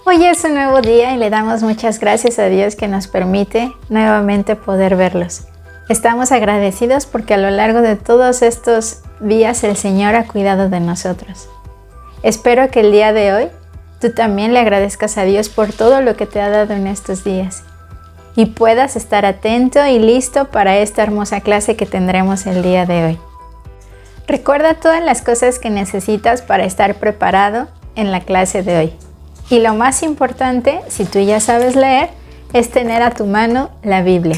Hoy es un nuevo día y le damos muchas gracias a Dios que nos permite nuevamente poder verlos. Estamos agradecidos porque a lo largo de todos estos días el Señor ha cuidado de nosotros. Espero que el día de hoy tú también le agradezcas a Dios por todo lo que te ha dado en estos días y puedas estar atento y listo para esta hermosa clase que tendremos el día de hoy. Recuerda todas las cosas que necesitas para estar preparado en la clase de hoy. Y lo más importante, si tú ya sabes leer, es tener a tu mano la Biblia.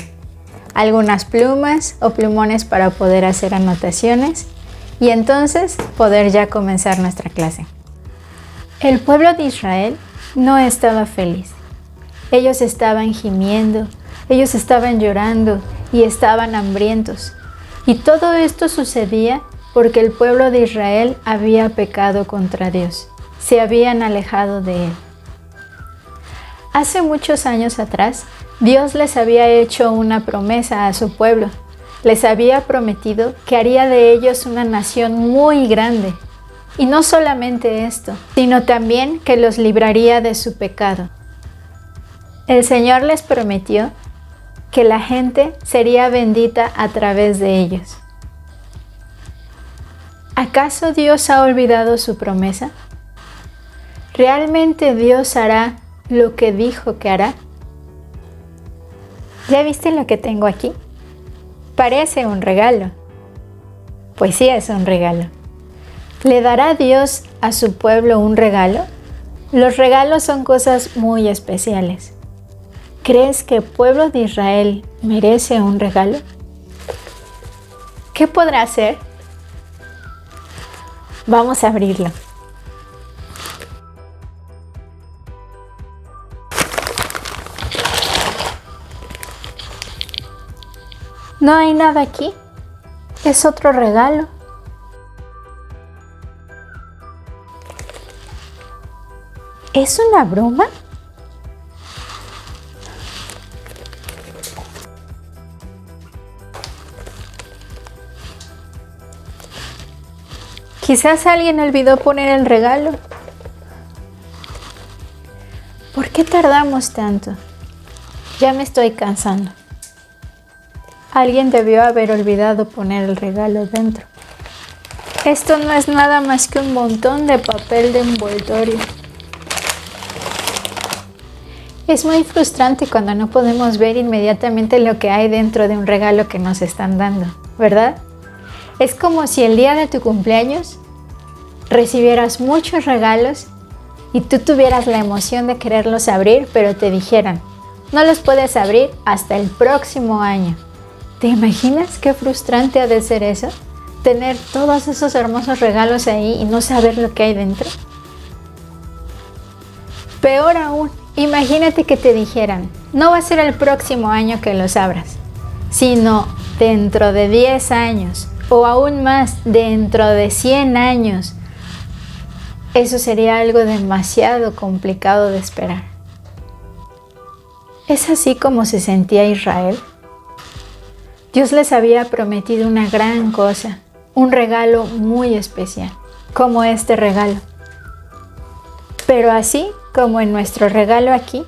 Algunas plumas o plumones para poder hacer anotaciones y entonces poder ya comenzar nuestra clase. El pueblo de Israel no estaba feliz. Ellos estaban gimiendo, ellos estaban llorando y estaban hambrientos. Y todo esto sucedía porque el pueblo de Israel había pecado contra Dios. Se habían alejado de Él. Hace muchos años atrás, Dios les había hecho una promesa a su pueblo. Les había prometido que haría de ellos una nación muy grande. Y no solamente esto, sino también que los libraría de su pecado. El Señor les prometió que la gente sería bendita a través de ellos. ¿Acaso Dios ha olvidado su promesa? ¿Realmente Dios hará lo que dijo que hará? ¿Ya viste lo que tengo aquí? Parece un regalo. Pues sí, es un regalo. ¿Le dará Dios a su pueblo un regalo? Los regalos son cosas muy especiales. ¿Crees que el pueblo de Israel merece un regalo? ¿Qué podrá hacer? Vamos a abrirlo. No hay nada aquí. Es otro regalo. ¿Es una broma? Quizás alguien olvidó poner el regalo. ¿Por qué tardamos tanto? Ya me estoy cansando. Alguien debió haber olvidado poner el regalo dentro. Esto no es nada más que un montón de papel de envoltorio. Es muy frustrante cuando no podemos ver inmediatamente lo que hay dentro de un regalo que nos están dando, ¿verdad? Es como si el día de tu cumpleaños recibieras muchos regalos y tú tuvieras la emoción de quererlos abrir, pero te dijeran, no los puedes abrir hasta el próximo año. ¿Te imaginas qué frustrante ha de ser eso? Tener todos esos hermosos regalos ahí y no saber lo que hay dentro. Peor aún, imagínate que te dijeran, no va a ser el próximo año que los abras, sino dentro de 10 años o aún más, dentro de 100 años. Eso sería algo demasiado complicado de esperar. ¿Es así como se sentía Israel? Dios les había prometido una gran cosa, un regalo muy especial, como este regalo. Pero así como en nuestro regalo aquí,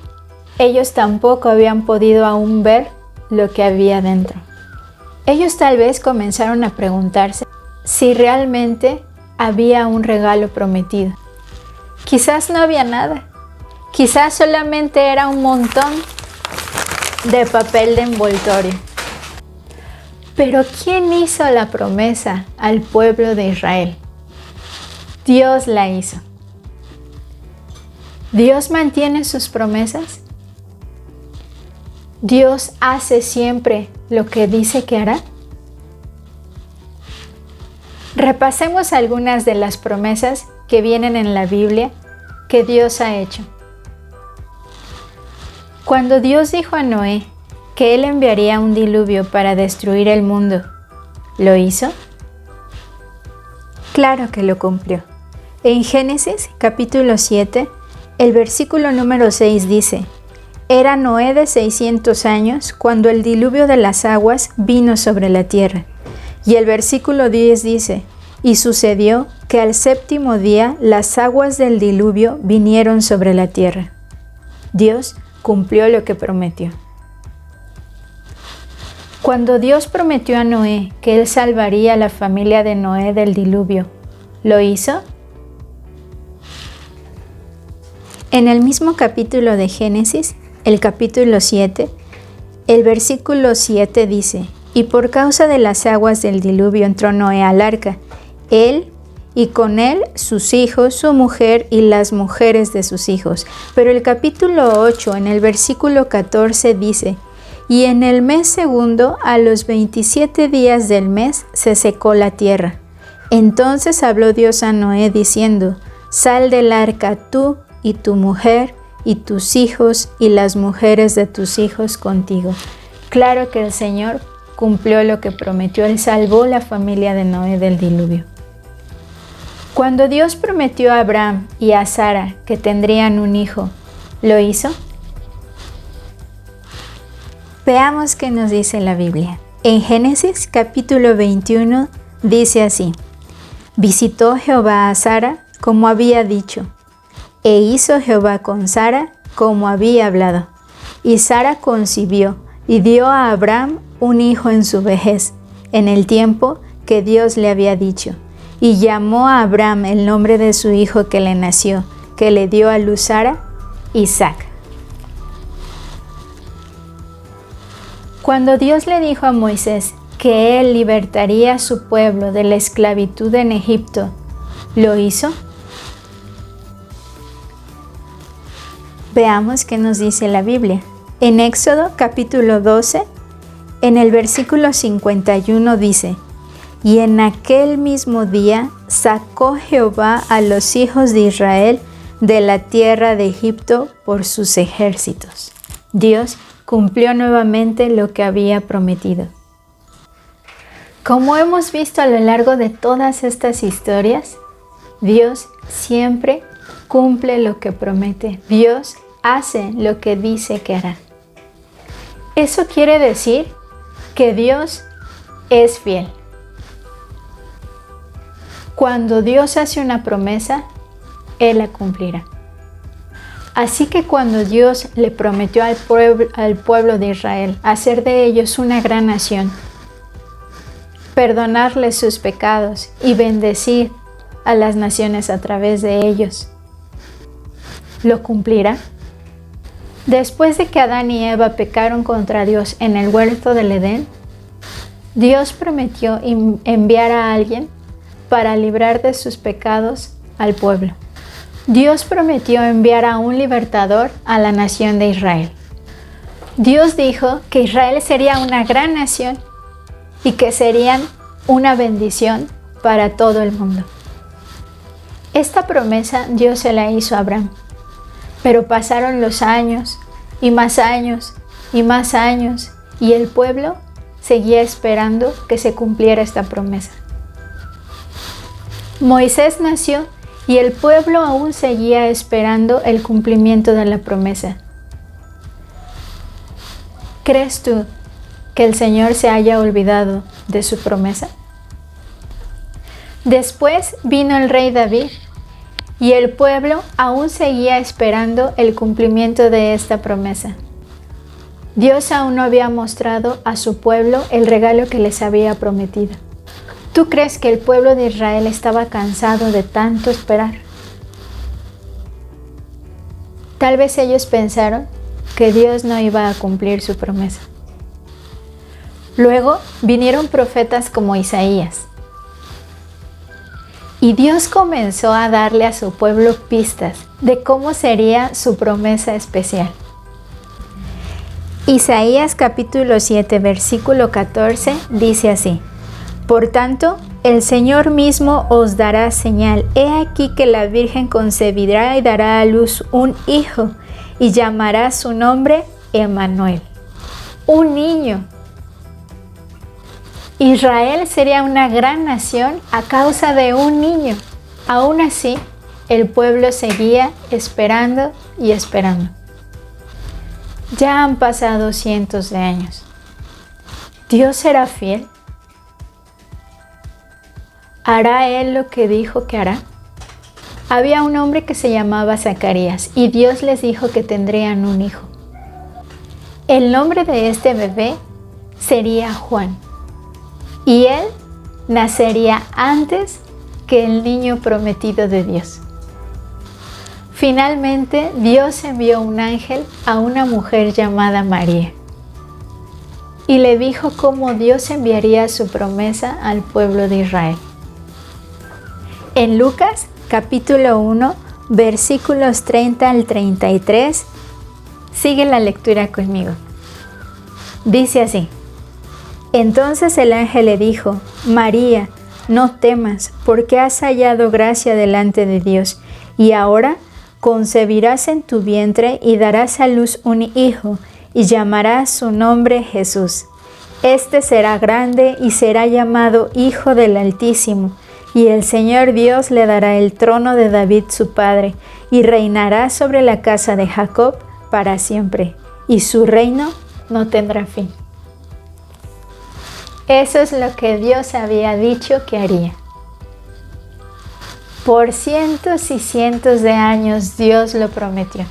ellos tampoco habían podido aún ver lo que había dentro. Ellos tal vez comenzaron a preguntarse si realmente había un regalo prometido. Quizás no había nada, quizás solamente era un montón de papel de envoltorio. Pero ¿quién hizo la promesa al pueblo de Israel? Dios la hizo. ¿Dios mantiene sus promesas? ¿Dios hace siempre lo que dice que hará? Repasemos algunas de las promesas que vienen en la Biblia que Dios ha hecho. Cuando Dios dijo a Noé que Él enviaría un diluvio para destruir el mundo, ¿lo hizo? Claro que lo cumplió. En Génesis capítulo 7, el versículo número 6 dice, Era Noé de 600 años cuando el diluvio de las aguas vino sobre la tierra. Y el versículo 10 dice, Y sucedió que al séptimo día las aguas del diluvio vinieron sobre la tierra. Dios cumplió lo que prometió. Cuando Dios prometió a Noé que Él salvaría a la familia de Noé del diluvio, ¿lo hizo? En el mismo capítulo de Génesis, el capítulo 7, el versículo 7 dice: «Y por causa de las aguas del diluvio entró Noé al arca, él y con él sus hijos, su mujer y las mujeres de sus hijos». Pero el capítulo 8, en el versículo 14 dice: «Y en el mes segundo, a los 27 días del mes, se secó la tierra. Entonces habló Dios a Noé diciendo: Sal del arca tú y tu mujer y tus hijos y las mujeres de tus hijos contigo». Claro que el Señor cumplió lo que prometió. Él salvó la familia de Noé del diluvio. Cuando Dios prometió a Abraham y a Sara que tendrían un hijo, ¿lo hizo? Veamos qué nos dice la Biblia. En Génesis capítulo 21 dice así: «Visitó Jehová a Sara como había dicho, e hizo Jehová con Sara como había hablado. Y Sara concibió y dio a Abraham un hijo en su vejez, en el tiempo que Dios le había dicho. Y llamó a Abraham el nombre de su hijo que le nació, que le dio a luz Sara, Isaac». Cuando Dios le dijo a Moisés que Él libertaría a su pueblo de la esclavitud en Egipto, ¿lo hizo? Veamos qué nos dice la Biblia. En Éxodo capítulo 12, en el versículo 51 dice: «Y en aquel mismo día sacó Jehová a los hijos de Israel de la tierra de Egipto por sus ejércitos». Dios cumplió nuevamente lo que había prometido. Como hemos visto a lo largo de todas estas historias, Dios siempre cumple lo que promete. Dios hace lo que dice que hará. Eso quiere decir que Dios es fiel. Cuando Dios hace una promesa, Él la cumplirá. Así que cuando Dios le prometió al pueblo de Israel hacer de ellos una gran nación, perdonarles sus pecados y bendecir a las naciones a través de ellos, ¿lo cumplirá? Después de que Adán y Eva pecaron contra Dios en el huerto del Edén, Dios prometió enviar a alguien para librar de sus pecados al pueblo. Dios prometió enviar a un libertador a la nación de Israel. Dios dijo que Israel sería una gran nación y que serían una bendición para todo el mundo. Esta promesa Dios se la hizo a Abraham, pero pasaron los años y más años y más años y el pueblo seguía esperando que se cumpliera esta promesa. Moisés nació y el pueblo aún seguía esperando el cumplimiento de la promesa. ¿Crees tú que el Señor se haya olvidado de su promesa? Después vino el rey David y el pueblo aún seguía esperando el cumplimiento de esta promesa. Dios aún no había mostrado a su pueblo el regalo que les había prometido. ¿Tú crees que el pueblo de Israel estaba cansado de tanto esperar? Tal vez ellos pensaron que Dios no iba a cumplir su promesa. Luego vinieron profetas como Isaías. Y Dios comenzó a darle a su pueblo pistas de cómo sería su promesa especial. Isaías capítulo 7, versículo 14 dice así: «Por tanto, el Señor mismo os dará señal. He aquí que la Virgen concebirá y dará a luz un hijo, y llamará su nombre Emmanuel». Un niño. Israel sería una gran nación a causa de un niño. Aún así, el pueblo seguía esperando y esperando. Ya han pasado cientos de años. ¿Dios será fiel? ¿Hará Él lo que dijo que hará? Había un hombre que se llamaba Zacarías y Dios les dijo que tendrían un hijo. El nombre de este bebé sería Juan y él nacería antes que el niño prometido de Dios. Finalmente, Dios envió un ángel a una mujer llamada María y le dijo cómo Dios enviaría su promesa al pueblo de Israel. En Lucas capítulo 1, versículos 30 al 33, sigue la lectura conmigo. Dice así: Entonces el ángel le dijo: María, no temas, porque has hallado gracia delante de Dios, y ahora concebirás en tu vientre y darás a luz un hijo, y llamarás su nombre Jesús. Este será grande y será llamado Hijo del Altísimo, y el Señor Dios le dará el trono de David su padre, y reinará sobre la casa de Jacob para siempre, y su reino no tendrá fin. Eso es lo que Dios había dicho que haría. Por cientos y cientos de años Dios lo prometió.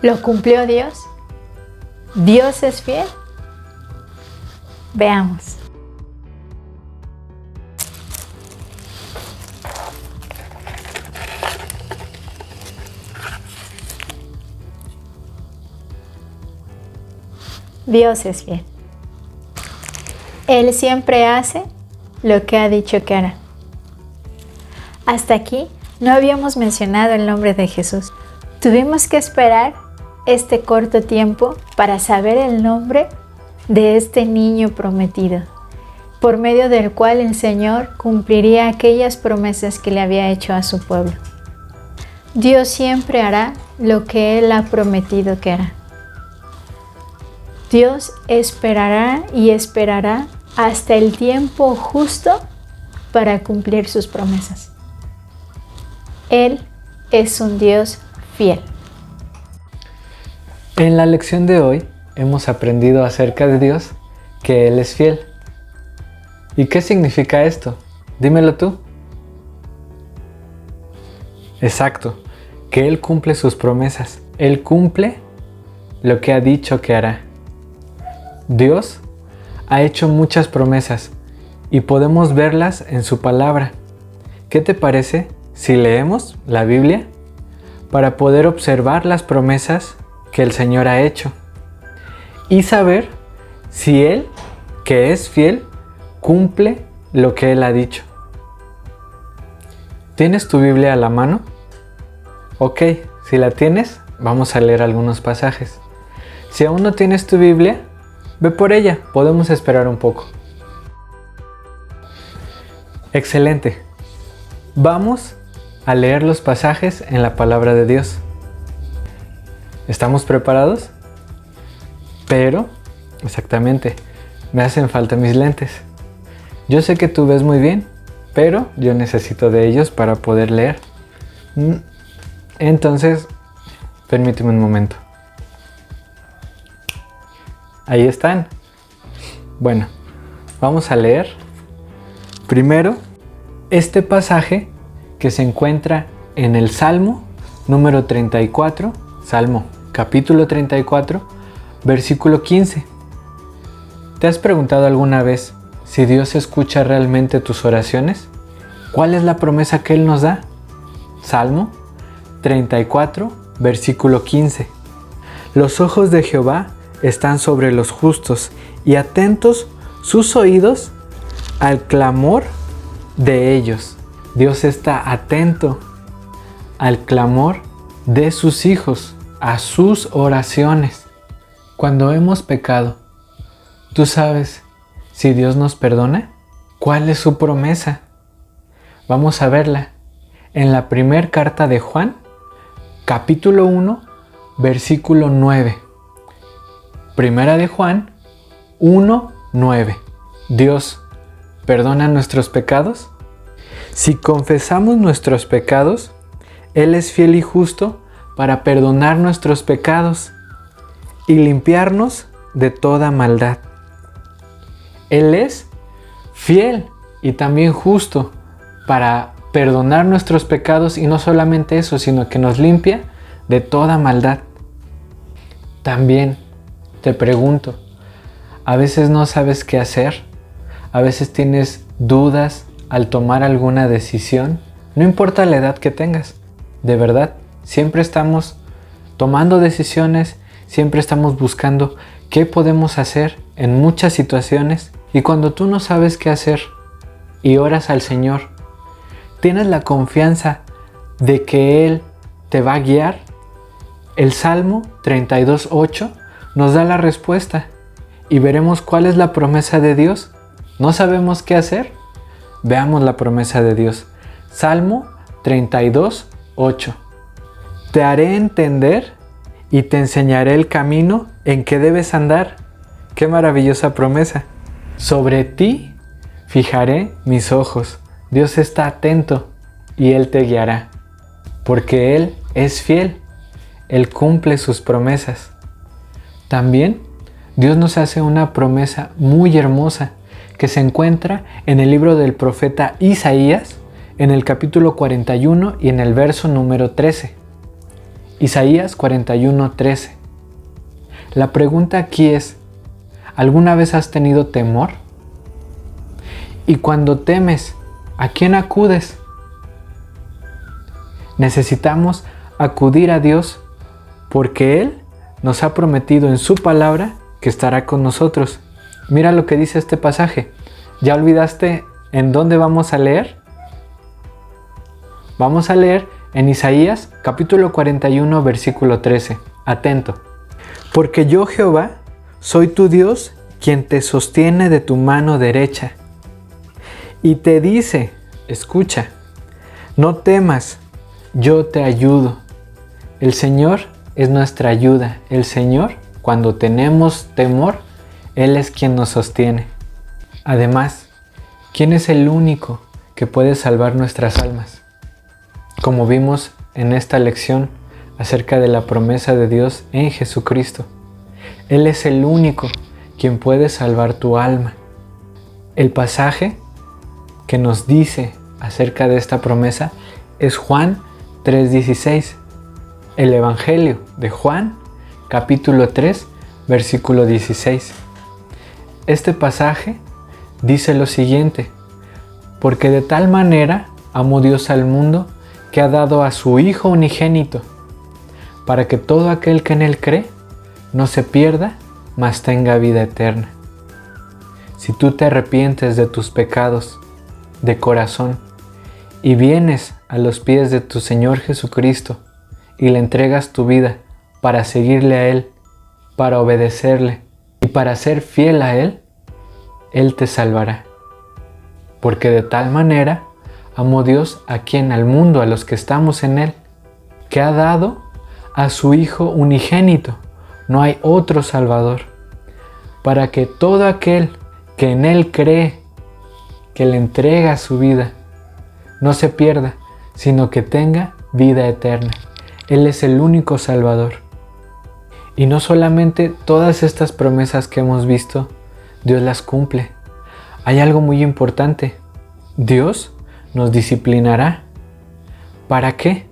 ¿Lo cumplió Dios? ¿Dios es fiel? Veamos. Dios es fiel. Él siempre hace lo que ha dicho que hará. Hasta aquí no habíamos mencionado el nombre de Jesús. Tuvimos que esperar este corto tiempo para saber el nombre de este niño prometido, por medio del cual el Señor cumpliría aquellas promesas que le había hecho a su pueblo. Dios siempre hará lo que Él ha prometido que hará. Dios esperará y esperará hasta el tiempo justo para cumplir sus promesas. Él es un Dios fiel. En la lección de hoy hemos aprendido acerca de Dios, que Él es fiel. ¿Y qué significa esto? Dímelo tú. Exacto, que Él cumple sus promesas. Él cumple lo que ha dicho que hará. Dios ha hecho muchas promesas y podemos verlas en su palabra. ¿Qué te parece si leemos la Biblia para poder observar las promesas que el Señor ha hecho y saber si Él, que es fiel, cumple lo que Él ha dicho? ¿Tienes tu Biblia a la mano? Ok, si la tienes, vamos a leer algunos pasajes. Si aún no tienes tu Biblia, ve por ella, podemos esperar un poco. Excelente. Vamos a leer los pasajes en la palabra de Dios. ¿Estamos preparados? Pero, exactamente, me hacen falta mis lentes. Yo sé que tú ves muy bien, pero yo necesito de ellos para poder leer. Entonces, permíteme un momento. Ahí están. Bueno, vamos a leer primero este pasaje que se encuentra en el Salmo número 34, Salmo capítulo 34, versículo 15. ¿Te has preguntado alguna vez si Dios escucha realmente tus oraciones? ¿Cuál es la promesa que Él nos da? Salmo 34, versículo 15. Los ojos de Jehová están sobre los justos y atentos sus oídos al clamor de ellos. Dios está atento al clamor de sus hijos, a sus oraciones. Cuando hemos pecado, ¿tú sabes si Dios nos perdona? ¿Cuál es su promesa? Vamos a verla en la primera carta de Juan, capítulo 1, versículo 9. Primera de Juan 1, 9. ¿Dios perdona nuestros pecados? Si confesamos nuestros pecados, Él es fiel y justo para perdonar nuestros pecados y limpiarnos de toda maldad. Él es fiel y también justo para perdonar nuestros pecados y no solamente eso, sino que nos limpia de toda maldad. También te pregunto, ¿a veces no sabes qué hacer? ¿A veces tienes dudas al tomar alguna decisión? No importa la edad que tengas, de verdad, siempre estamos tomando decisiones, siempre estamos buscando qué podemos hacer en muchas situaciones. Y cuando tú no sabes qué hacer y oras al Señor, ¿tienes la confianza de que Él te va a guiar? El Salmo 32:8 nos da la respuesta y veremos cuál es la promesa de Dios. ¿No sabemos qué hacer? Veamos la promesa de Dios. Salmo 32:8. Te haré entender y te enseñaré el camino en que debes andar. ¡Qué maravillosa promesa! Sobre ti fijaré mis ojos. Dios está atento y Él te guiará, porque Él es fiel. Él cumple sus promesas. También Dios nos hace una promesa muy hermosa que se encuentra en el libro del profeta Isaías, en el capítulo 41 y en el verso número 13. Isaías 41:13. La pregunta aquí es, ¿alguna vez has tenido temor? Y cuando temes, ¿a quién acudes? Necesitamos acudir a Dios porque Él nos ha prometido en su palabra que estará con nosotros. Mira lo que dice este pasaje. ¿Ya olvidaste en dónde vamos a leer? Vamos a leer en Isaías capítulo 41 versículo 13. Atento. Porque yo, Jehová, soy tu Dios, quien te sostiene de tu mano derecha. Y te dice, escucha, no temas, yo te ayudo. El Señor es nuestra ayuda. El Señor, cuando tenemos temor, Él es quien nos sostiene. Además, ¿quién es el único que puede salvar nuestras almas? Como vimos en esta lección acerca de la promesa de Dios en Jesucristo. Él es el único quien puede salvar tu alma. El pasaje que nos dice acerca de esta promesa es Juan 3:16. El Evangelio de Juan, capítulo 3, versículo 16. Este pasaje dice lo siguiente: porque de tal manera amó Dios al mundo que ha dado a su Hijo unigénito, para que todo aquel que en Él cree no se pierda, mas tenga vida eterna. Si tú te arrepientes de tus pecados de corazón y vienes a los pies de tu Señor Jesucristo y le entregas tu vida para seguirle a Él, para obedecerle y para ser fiel a Él, Él te salvará. Porque de tal manera amó Dios al mundo, a los que estamos en Él, que ha dado a su Hijo unigénito. No hay otro Salvador. Para que todo aquel que en Él cree, que le entrega su vida, no se pierda, sino que tenga vida eterna. Él es el único Salvador. Y no solamente todas estas promesas que hemos visto, Dios las cumple. Hay algo muy importante. Dios nos disciplinará. ¿Para qué?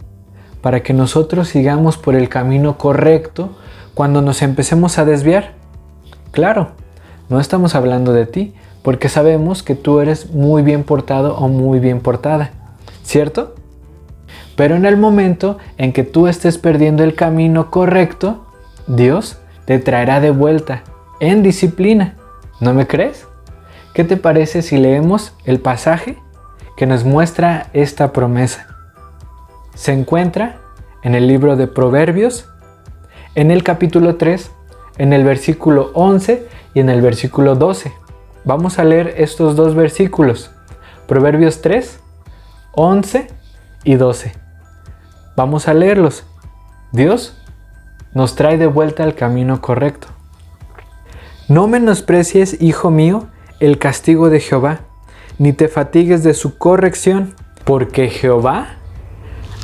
Para que nosotros sigamos por el camino correcto cuando nos empecemos a desviar. Claro, no estamos hablando de ti, porque sabemos que tú eres muy bien portado o muy bien portada, ¿cierto? Pero en el momento en que tú estés perdiendo el camino correcto, Dios te traerá de vuelta en disciplina. ¿No me crees? ¿Qué te parece si leemos el pasaje que nos muestra esta promesa? Se encuentra en el libro de Proverbios, en el capítulo 3, en el versículo 11 y en el versículo 12. Vamos a leer estos dos versículos, Proverbios 3, 11 y 12. Vamos a leerlos. Dios nos trae de vuelta al camino correcto. No menosprecies, hijo mío, el castigo de Jehová, ni te fatigues de su corrección, porque Jehová,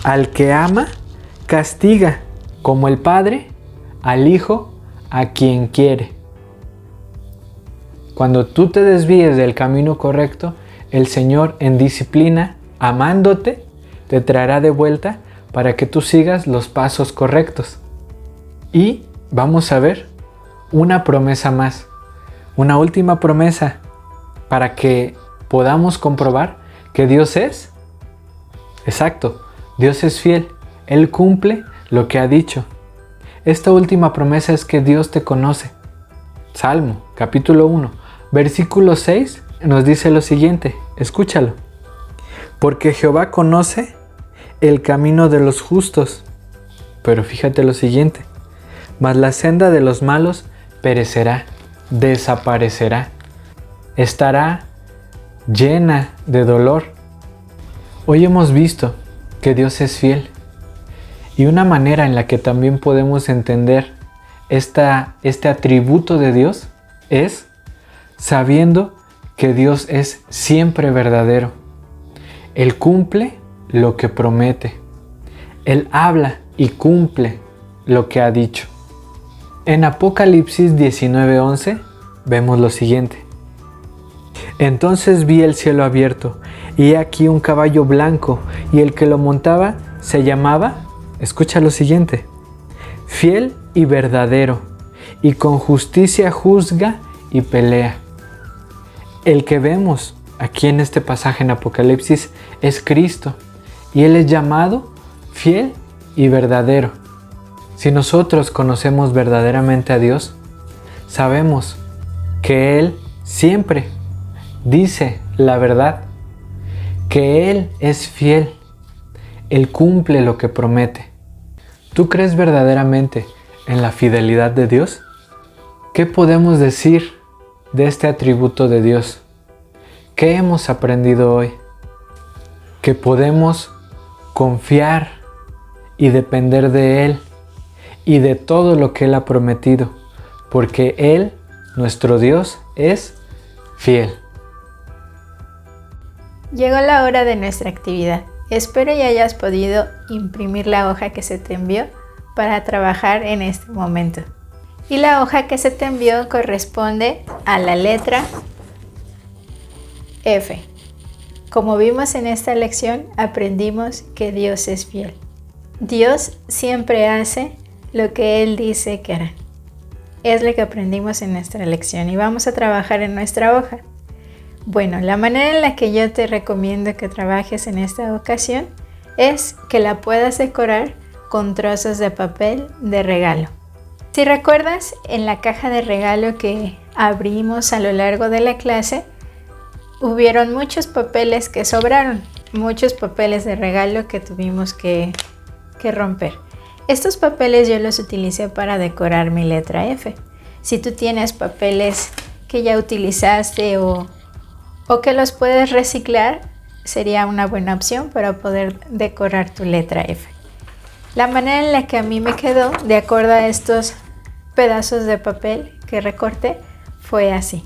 al que ama, castiga, como el Padre al Hijo a quien quiere. Cuando tú te desvíes del camino correcto, el Señor en disciplina amándote, te traerá de vuelta para que tú sigas los pasos correctos. Y vamos a ver una promesa más, una última promesa para que podamos comprobar que Dios es, exacto, Dios es fiel, Él cumple lo que ha dicho. Esta última promesa es que Dios te conoce. Salmo, capítulo 1, versículo 6 nos dice lo siguiente, escúchalo. Porque Jehová conoce el camino de los justos, pero fíjate lo siguiente, mas la senda de los malos perecerá, desaparecerá, estará llena de dolor. Hoy hemos visto que Dios es fiel y una manera en la que también podemos entender este atributo de Dios es sabiendo que Dios es siempre verdadero. Él cumple lo que promete. Él habla y cumple lo que ha dicho. En Apocalipsis 19:11 vemos lo siguiente. Entonces vi el cielo abierto, y he aquí un caballo blanco, y el que lo montaba se llamaba, escucha lo siguiente, fiel y verdadero, y con justicia juzga y pelea. El que vemos aquí en este pasaje en Apocalipsis es Cristo, y Él es llamado fiel y verdadero. Si nosotros conocemos verdaderamente a Dios, sabemos que Él siempre dice la verdad, que Él es fiel, Él cumple lo que promete. ¿Tú crees verdaderamente en la fidelidad de Dios? ¿Qué podemos decir de este atributo de Dios? ¿Qué hemos aprendido hoy? Que podemos confiar y depender de Él y de todo lo que Él ha prometido, porque Él, nuestro Dios, es fiel. Llegó la hora de nuestra actividad. Espero y hayas podido imprimir la hoja que se te envió para trabajar en este momento. Y la hoja que se te envió corresponde a la letra F. Como vimos en esta lección, aprendimos que Dios es fiel. Dios siempre hace lo que Él dice que hará. Es lo que aprendimos en nuestra lección y vamos a trabajar en nuestra hoja. Bueno, la manera en la que yo te recomiendo que trabajes en esta ocasión es que la puedas decorar con trozos de papel de regalo. Si recuerdas, en la caja de regalo que abrimos a lo largo de la clase, hubieron muchos papeles que sobraron, muchos papeles de regalo que tuvimos que romper. Estos papeles yo los utilicé para decorar mi letra F. Si tú tienes papeles que ya utilizaste o que los puedes reciclar, sería una buena opción para poder decorar tu letra F. La manera en la que a mí me quedó, de acuerdo a estos pedazos de papel que recorté, fue así.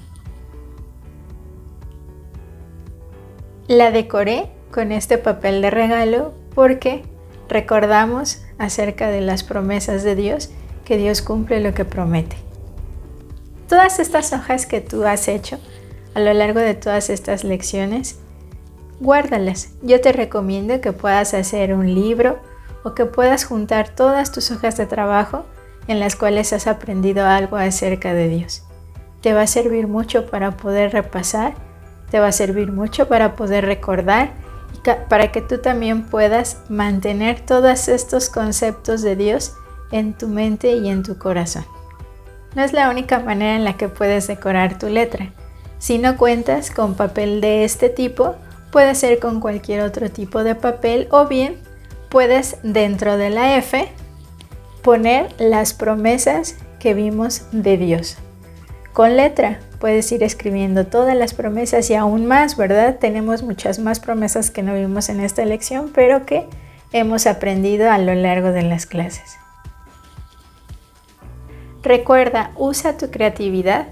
La decoré con este papel de regalo porque recordamos acerca de las promesas de Dios, que Dios cumple lo que promete. Todas estas hojas que tú has hecho a lo largo de todas estas lecciones, guárdalas. Yo te recomiendo que puedas hacer un libro o que puedas juntar todas tus hojas de trabajo en las cuales has aprendido algo acerca de Dios. Te va a servir mucho para poder repasar, te va a servir mucho para poder recordar y para que tú también puedas mantener todos estos conceptos de Dios en tu mente y en tu corazón. No es la única manera en la que puedes decorar tu letra. Si no cuentas con papel de este tipo, puede ser con cualquier otro tipo de papel o bien puedes dentro de la F poner las promesas que vimos de Dios. Con letra puedes ir escribiendo todas las promesas y aún más, ¿verdad? Tenemos muchas más promesas que no vimos en esta lección, pero que hemos aprendido a lo largo de las clases. Recuerda, usa tu creatividad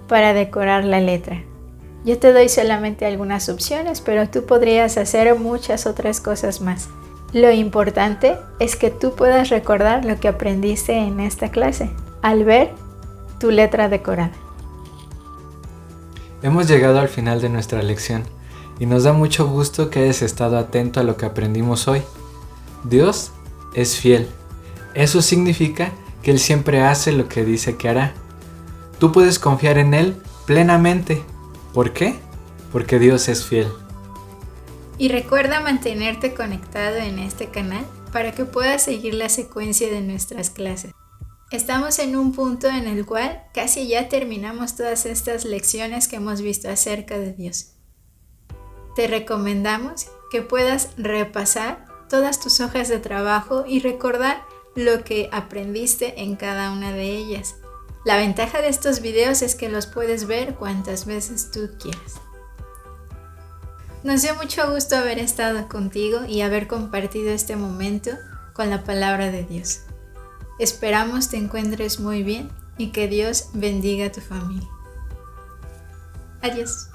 para decorar la letra. Yo te doy solamente algunas opciones, pero tú podrías hacer muchas otras cosas más. Lo importante es que tú puedas recordar lo que aprendiste en esta clase al ver tu letra decorada. Hemos llegado al final de nuestra lección y nos da mucho gusto que hayas estado atento a lo que aprendimos hoy. Dios es fiel. Eso significa que Él siempre hace lo que dice que hará. Tú puedes confiar en Él plenamente. ¿Por qué? Porque Dios es fiel. Y recuerda mantenerte conectado en este canal para que puedas seguir la secuencia de nuestras clases. Estamos en un punto en el cual casi ya terminamos todas estas lecciones que hemos visto acerca de Dios. Te recomendamos que puedas repasar todas tus hojas de trabajo y recordar lo que aprendiste en cada una de ellas. La ventaja de estos videos es que los puedes ver cuantas veces tú quieras. Nos dio mucho gusto haber estado contigo y haber compartido este momento con la palabra de Dios. Esperamos te encuentres muy bien y que Dios bendiga a tu familia. Adiós.